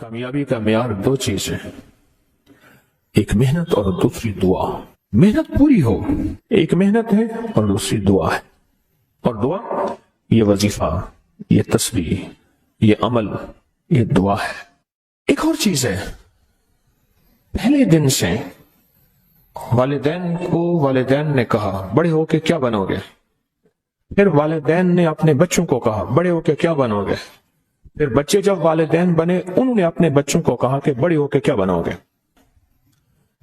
کامیابی کا معیار دو چیزیں، ایک محنت اور دوسری دعا۔ محنت پوری ہو، ایک محنت ہے اور دوسری دعا ہے، اور دعا یہ وظیفہ، یہ تسبیح، یہ عمل، یہ دعا ہے۔ ایک اور چیز ہے، پہلے دن سے والدین نے کہا بڑے ہو کے کیا بنو گے، پھر والدین نے اپنے بچوں کو کہا بڑے ہو کے کیا بنو گے، پھر بچے جب والدین بنے انہوں نے اپنے بچوں کو کہا کہ بڑے ہو کے کیا بنو گے۔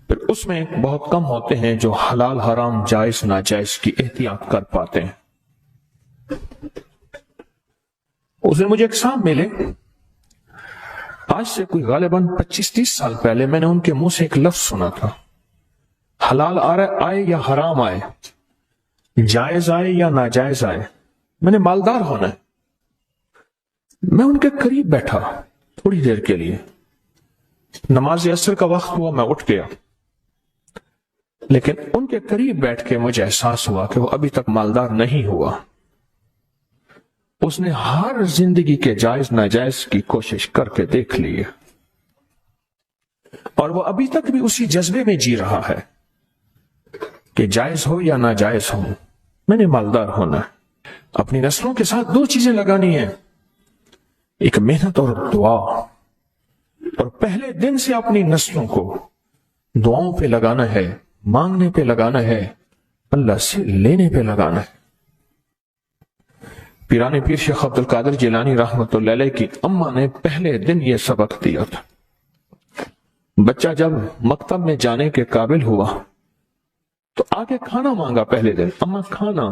پھر اس میں بہت کم ہوتے ہیں جو حلال حرام جائز ناجائز کی احتیاط کر پاتے ہیں۔ اس دن مجھے ایک صاحب ملے، آج سے کوئی غالباً 25-30 سال پہلے میں نے ان کے منہ سے ایک لفظ سنا تھا، حلال آئے یا حرام آئے، جائز آئے یا ناجائز آئے، میں نے مالدار ہونا ہے۔ میں ان کے قریب بیٹھا تھوڑی دیر کے لیے، نماز عصر کا وقت ہوا، میں اٹھ گیا، لیکن ان کے قریب بیٹھ کے مجھے احساس ہوا کہ وہ ابھی تک مالدار نہیں ہوا۔ اس نے ہر زندگی کے جائز ناجائز کی کوشش کر کے دیکھ لی ہے، اور وہ ابھی تک بھی اسی جذبے میں جی رہا ہے کہ جائز ہو یا ناجائز ہو میں نے مالدار ہونا ہے۔ اپنی نسلوں کے ساتھ دو چیزیں لگانی ہیں، ایک محنت اور دعا، اور پہلے دن سے اپنی نسلوں کو دعاؤں پہ لگانا ہے، مانگنے پہ لگانا ہے، اللہ سے لینے پہ لگانا ہے۔ پیران پیر شیخ عبد القادر جیلانی رحمۃ اللہ علیہ کی اماں نے پہلے دن یہ سبق دیا تھا۔ بچہ جب مکتب میں جانے کے قابل ہوا تو آگے کھانا مانگا، پہلے دن اماں کھانا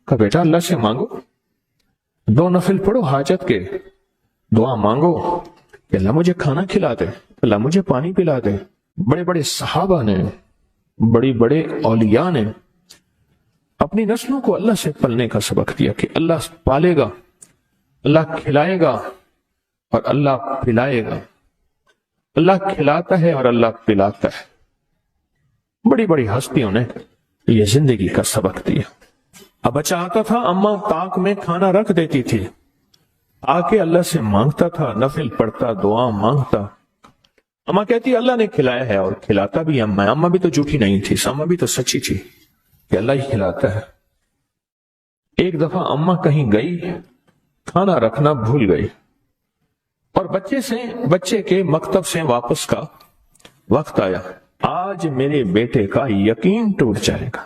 کا، بیٹا اللہ سے مانگو، 2 نفل پڑھو حاجت کے، دعا مانگو کہ اللہ مجھے کھانا کھلا دے، اللہ مجھے پانی پلا دے۔ بڑے بڑے صحابہ نے، بڑے اولیاء نے اپنی نسلوں کو اللہ سے پلنے کا سبق دیا کہ اللہ پالے گا، اللہ کھلائے گا اور اللہ پلائے گا، اللہ کھلاتا ہے اور اللہ پلاتا ہے۔ بڑی بڑی ہستیوں نے یہ زندگی کا سبق دیا۔ اب بچہ آتا تھا، اماں طاق میں کھانا رکھ دیتی تھی، آ کے اللہ سے مانگتا تھا، نفل پڑھتا، دعا مانگتا۔ اماں کہتی اللہ نے کھلایا ہے، اور کھلاتا بھی اماں بھی تو جھوٹی نہیں تھی، اماں بھی تو سچی تھی کہ اللہ ہی کھلاتا ہے۔ ایک دفعہ اماں کہیں گئی، کھانا رکھنا بھول گئی، اور بچے کے مکتب سے واپس کا وقت آیا، آج میرے بیٹے کا یقین ٹوٹ جائے گا۔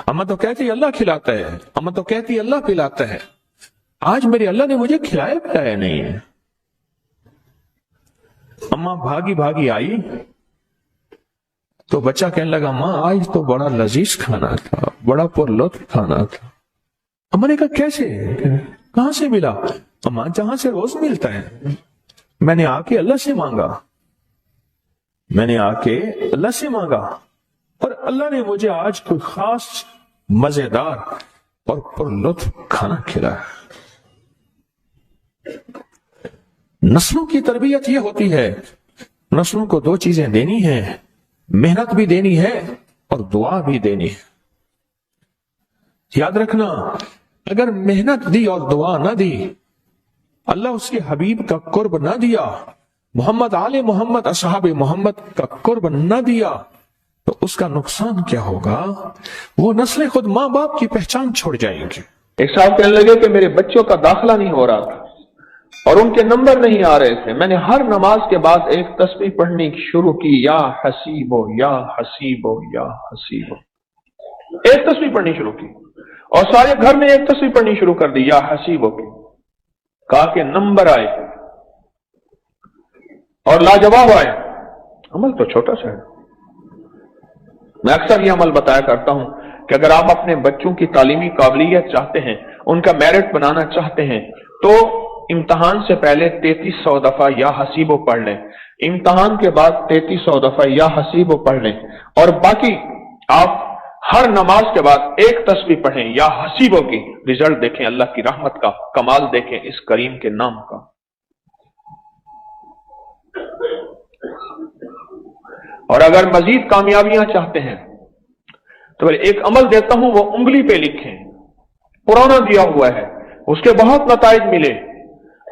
اماں تو کہتی اللہ کھلاتا ہے، اماں تو کہتی اللہ پلاتا ہے، آج میرے اللہ نے مجھے کھلایا پلایا نہیں ہے۔ اماں بھاگی آئی تو بچہ کہنے لگا ماں آج تو بڑا لذیذ کھانا تھا، بڑا پر لطف کھانا تھا۔ اماں نے کہا کیسے، کہاں سے ملا؟ اماں جہاں سے روز ملتا ہے، میں نے آ کے اللہ سے مانگا، اور اللہ نے مجھے آج کوئی خاص مزیدار اور پر لطف کھانا کھلایا۔ نسلوں کی تربیت یہ ہوتی ہے، نسلوں کو دو چیزیں دینی ہیں، محنت بھی دینی ہے اور دعا بھی دینی ہے۔ یاد رکھنا، اگر محنت دی اور دعا نہ دی، اللہ اس کے حبیب کا قرب نہ دیا، محمد آل محمد اصحاب محمد کا قرب نہ دیا، تو اس کا نقصان کیا ہوگا؟ وہ نسلیں خود ماں باپ کی پہچان چھوڑ جائیں گے۔ ایک صاحب کہنے لگے کہ میرے بچوں کا داخلہ نہیں ہو رہا تھا اور ان کے نمبر نہیں آ رہے تھے، میں نے ہر نماز کے بعد ایک تسبیح پڑھنی شروع کی، یا حسیبو یا حسیبو یا حسیبو، ایک تسبیح پڑھنی شروع کی، اور سارے گھر میں ایک تسبیح پڑھنی شروع کر دی، یا حسیبو کی، کہا کہ نمبر آئے اور لاجواب آئے۔ عمل تو چھوٹا سا ہے، میں اکثر یہ عمل بتایا کرتا ہوں کہ اگر آپ اپنے بچوں کی تعلیمی قابلیت چاہتے ہیں، ان کا میرٹ بنانا چاہتے ہیں، تو امتحان سے پہلے 3300 دفعہ یا حسیبو پڑھ لیں، امتحان کے بعد 3300 دفعہ یا حسیبو پڑھ لیں، اور باقی آپ ہر نماز کے بعد ایک تسبیح پڑھیں یا حسیبو کی۔ رزلٹ دیکھیں، اللہ کی رحمت کا کمال دیکھیں، اس کریم کے نام کا۔ اور اگر مزید کامیابیاں چاہتے ہیں تو ایک عمل دیتا ہوں، وہ انگلی پہ لکھیں، پرانا دیا ہوا ہے، اس کے بہت نتائج ملے،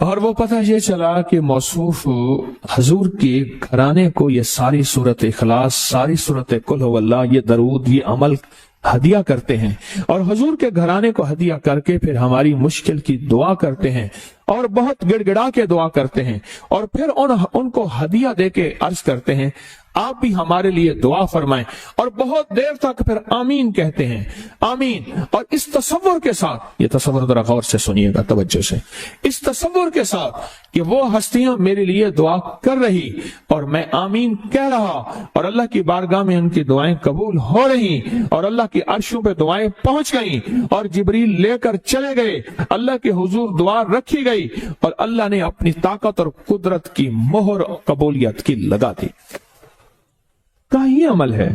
اور وہ پتہ یہ چلا کہ موصوف حضور کے گھرانے کو یہ ساری سورت اخلاص، ساری سورت قل هو اللہ، یہ درود، یہ عمل ہدیہ کرتے ہیں، اور حضور کے گھرانے کو ہدیہ کر کے پھر ہماری مشکل کی دعا کرتے ہیں اور بہت گڑ گڑا کے دعا کرتے ہیں، اور پھر ان کو ہدیہ دے کے عرض کرتے ہیں آپ بھی ہمارے لیے دعا فرمائیں، اور بہت دیر تک پھر آمین کہتے ہیں، آمین۔ اور اس تصور کے ساتھ، یہ تصور ذرا غور سے سنیے گا، توجہ سے، اس تصور کے ساتھ کہ وہ ہستیاں میرے لیے دعا کر رہی اور میں آمین کہہ رہا، اور اللہ کی بارگاہ میں ان کی دعائیں قبول ہو رہی، اور اللہ کی عرشوں پہ دعائیں پہنچ گئیں، اور جبریل لے کر چلے گئے، اللہ کے حضور دعا رکھی گئی، اور اللہ نے اپنی طاقت اور قدرت کی مہر قبولیت کی لگا دی۔ کہا یہ عمل ہے،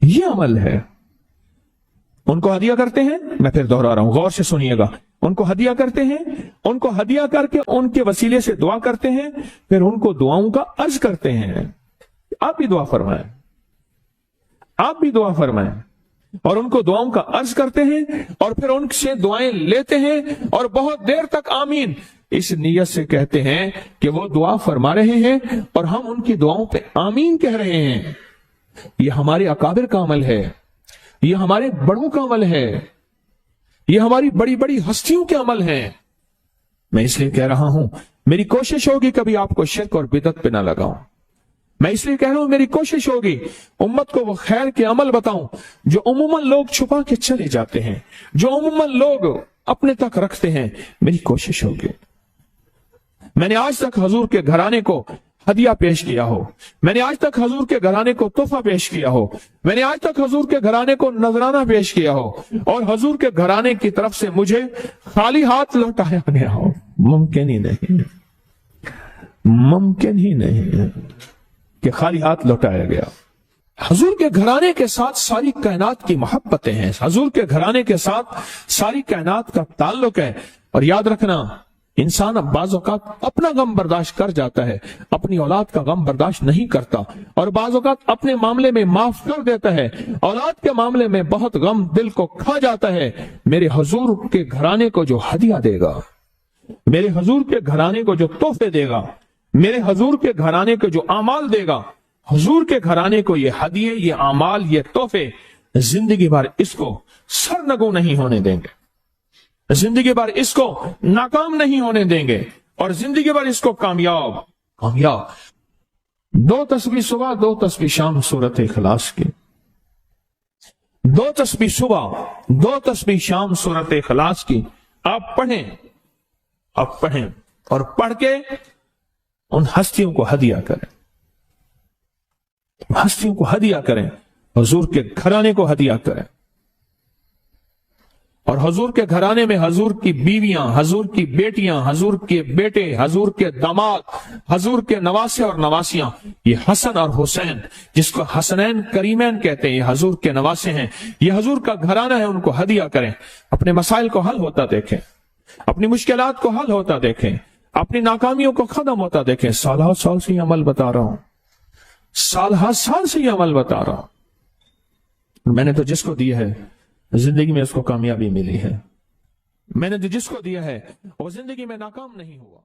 یہ عمل ہے۔ ان کو ہدیہ کرتے ہیں، میں پھر دوہرا رہا ہوں، غور سے سنیے گا، ان کو ہدیہ کرتے ہیں، ان کو ہدیہ کر کے ان کے وسیلے سے دعا کرتے ہیں، پھر ان کو دعاؤں کا عرض کرتے ہیں آپ بھی دعا فرمائیں، آپ بھی دعا فرمائیں، اور ان کو دعاؤں کا عرض کرتے ہیں، اور پھر ان سے دعائیں لیتے ہیں، اور بہت دیر تک آمین اس نیت سے کہتے ہیں کہ وہ دعا فرما رہے ہیں اور ہم ان کی دعاؤں پہ آمین کہہ رہے ہیں۔ یہ ہمارے اکابر کا عمل ہے، یہ ہمارے بڑوں کا عمل ہے، یہ ہماری بڑی بڑی ہستیوں کے عمل ہیں۔ میں اس لیے کہہ رہا ہوں، میری کوشش ہوگی کبھی آپ کو شرک اور بدعت پہ نہ لگاؤں، میں اس لیے کہہ رہا ہوں میری کوشش ہوگی امت کو وہ خیر کے عمل بتاؤں جو عموماً لوگ چھپا کے چلے جاتے ہیں، جو عموماً لوگ اپنے تک رکھتے ہیں۔ میری کوشش ہوگی، میں نے آج تک حضور کے گھرانے کو ہدیہ پیش کیا ہو، میں نے آج تک حضور کے گھرانے کو تحفہ پیش کیا ہو، میں نے آج تک حضور کے گھرانے کو نذرانہ پیش کیا ہو، اور حضور کے گھرانے کی طرف سے مجھے خالی ہاتھ لوٹایا گیا ہو۔ ممکن ہی نہیں، ممکن ہی نہیں کہ خالی ہاتھ لوٹایا گیا۔ حضور کے گھرانے کے ساتھ ساری کائنات کی محبتیں ہیں، حضور کے گھرانے کے ساتھ ساری کائنات کا تعلق ہے۔ اور یاد رکھنا، انسان اب بعض اوقات اپنا غم برداشت کر جاتا ہے، اپنی اولاد کا غم برداشت نہیں کرتا، اور بعض اوقات اپنے معاملے میں معاف کر دیتا ہے، اولاد کے معاملے میں بہت غم دل کو کھا جاتا ہے۔ میرے حضور کے گھرانے کو جو ہدیہ دے گا، میرے حضور کے گھرانے کو جو تحفے دے گا، میرے حضور کے گھرانے کو جو اعمال دے گا، حضور کے گھرانے کو یہ ہدیے، یہ اعمال، یہ تحفے زندگی بھر اس کو سرنگوں نہیں ہونے دیں گے، زندگی بھر اس کو ناکام نہیں ہونے دیں گے، اور زندگی بھر اس کو کامیاب۔ دو تسبیح صبح، دو تسبیح شام سورت اخلاص کی، دو تسبیح صبح، دو تسبیح شام سورت اخلاص کی آپ پڑھیں، آپ پڑھیں، اور پڑھ کے ان ہستیوں کو ہدیہ کریں، ہستیوں کو ہدیہ کریں، حضور کے گھرانے کو ہدیہ کریں، اور حضور کے گھرانے میں حضور کی بیویاں، حضور کی بیٹیاں، حضور کے بیٹے، حضور کے داماد، حضور کے نواسے اور نواسیاں، یہ حسن اور حسین جس کو حسنین کریمین کہتے ہیں، یہ حضور کے نواسے ہیں، یہ حضور کا گھرانہ ہے، ان کو ہدیہ کریں۔ اپنے مسائل کو حل ہوتا دیکھیں، اپنی مشکلات کو حل ہوتا دیکھیں، اپنی ناکامیوں کو ختم ہوتا دیکھیں۔ سالہ سال سے یہ عمل بتا رہا ہوں، سالہ سال سے یہ عمل بتا رہا ہوں۔ میں نے تو جس کو دیا ہے زندگی میں اس کو کامیابی ملی ہے، میں نے جس کو دیا ہے وہ زندگی میں ناکام نہیں ہوا۔